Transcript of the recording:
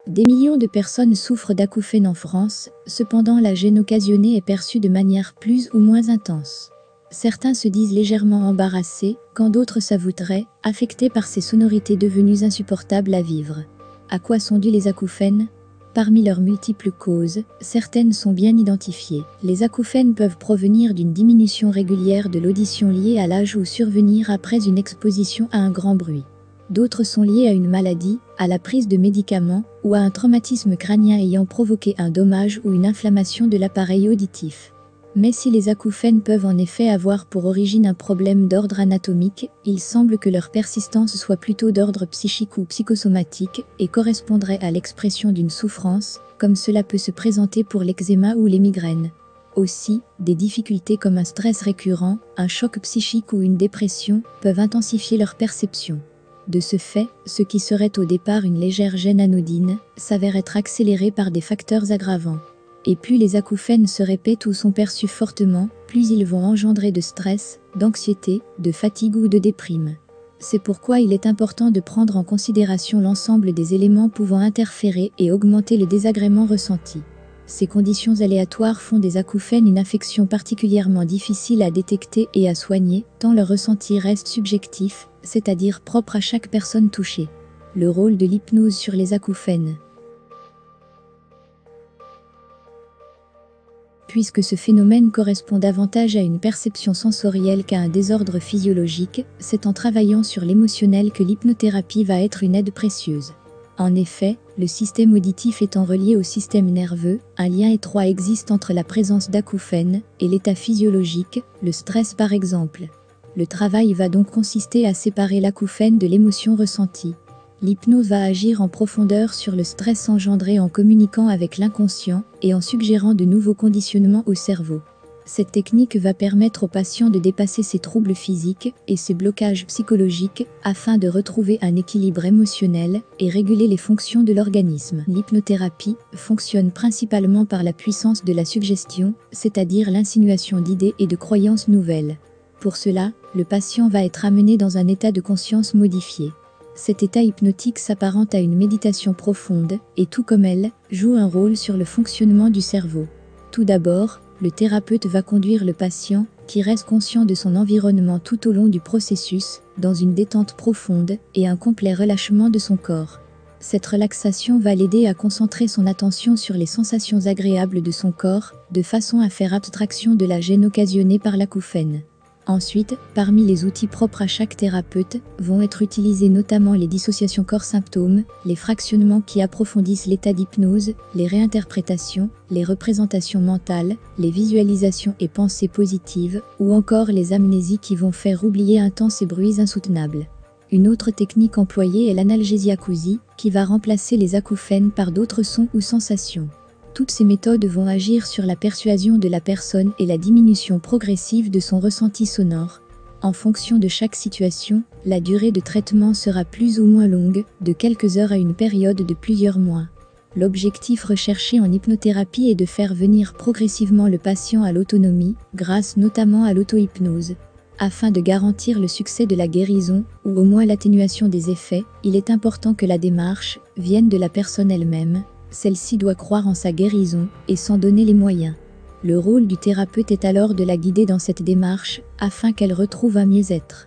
Des millions de personnes souffrent d'acouphènes en France, cependant la gêne occasionnée est perçue de manière plus ou moins intense. Certains se disent légèrement embarrassés, quand d'autres s'avoueraient, affectés par ces sonorités devenues insupportables à vivre. À quoi sont dus les acouphènes ? Parmi leurs multiples causes, certaines sont bien identifiées. Les acouphènes peuvent provenir d'une diminution régulière de l'audition liée à l'âge ou survenir après une exposition à un grand bruit. D'autres sont liés à une maladie, à la prise de médicaments ou à un traumatisme crânien ayant provoqué un dommage ou une inflammation de l'appareil auditif. Mais si les acouphènes peuvent en effet avoir pour origine un problème d'ordre anatomique, il semble que leur persistance soit plutôt d'ordre psychique ou psychosomatique et correspondrait à l'expression d'une souffrance, comme cela peut se présenter pour l'eczéma ou les migraines. Aussi, des difficultés comme un stress récurrent, un choc psychique ou une dépression peuvent intensifier leur perception. De ce fait, ce qui serait au départ une légère gêne anodine s'avère être accéléré par des facteurs aggravants. Et plus les acouphènes se répètent ou sont perçus fortement, plus ils vont engendrer de stress, d'anxiété, de fatigue ou de déprime. C'est pourquoi il est important de prendre en considération l'ensemble des éléments pouvant interférer et augmenter le désagrément ressenti. Ces conditions aléatoires font des acouphènes une affection particulièrement difficile à détecter et à soigner, tant leur ressenti reste subjectif, c'est-à-dire propre à chaque personne touchée. Le rôle de l'hypnose sur les acouphènes. Puisque ce phénomène correspond davantage à une perception sensorielle qu'à un désordre physiologique, c'est en travaillant sur l'émotionnel que l'hypnothérapie va être une aide précieuse. En effet, le système auditif étant relié au système nerveux, un lien étroit existe entre la présence d'acouphènes et l'état physiologique, le stress par exemple. Le travail va donc consister à séparer l'acouphène de l'émotion ressentie. L'hypnose va agir en profondeur sur le stress engendré en communiquant avec l'inconscient et en suggérant de nouveaux conditionnements au cerveau. Cette technique va permettre au patient de dépasser ses troubles physiques et ses blocages psychologiques afin de retrouver un équilibre émotionnel et réguler les fonctions de l'organisme. L'hypnothérapie fonctionne principalement par la puissance de la suggestion, c'est-à-dire l'insinuation d'idées et de croyances nouvelles. Pour cela, le patient va être amené dans un état de conscience modifié. Cet état hypnotique s'apparente à une méditation profonde et, tout comme elle, joue un rôle sur le fonctionnement du cerveau. Tout d'abord, le thérapeute va conduire le patient, qui reste conscient de son environnement tout au long du processus, dans une détente profonde et un complet relâchement de son corps. Cette relaxation va l'aider à concentrer son attention sur les sensations agréables de son corps, de façon à faire abstraction de la gêne occasionnée par l'acouphène. Ensuite, parmi les outils propres à chaque thérapeute, vont être utilisés notamment les dissociations corps-symptômes, les fractionnements qui approfondissent l'état d'hypnose, les réinterprétations, les représentations mentales, les visualisations et pensées positives, ou encore les amnésies qui vont faire oublier un temps ces bruits insoutenables. Une autre technique employée est l'analgésiacousie, qui va remplacer les acouphènes par d'autres sons ou sensations. Toutes ces méthodes vont agir sur la persuasion de la personne et la diminution progressive de son ressenti sonore. En fonction de chaque situation, la durée de traitement sera plus ou moins longue, de quelques heures à une période de plusieurs mois. L'objectif recherché en hypnothérapie est de faire venir progressivement le patient à l'autonomie, grâce notamment à l'auto-hypnose. Afin de garantir le succès de la guérison, ou au moins l'atténuation des effets, il est important que la démarche vienne de la personne elle-même. Celle-ci doit croire en sa guérison et s'en donner les moyens. Le rôle du thérapeute est alors de la guider dans cette démarche, afin qu'elle retrouve un mieux-être.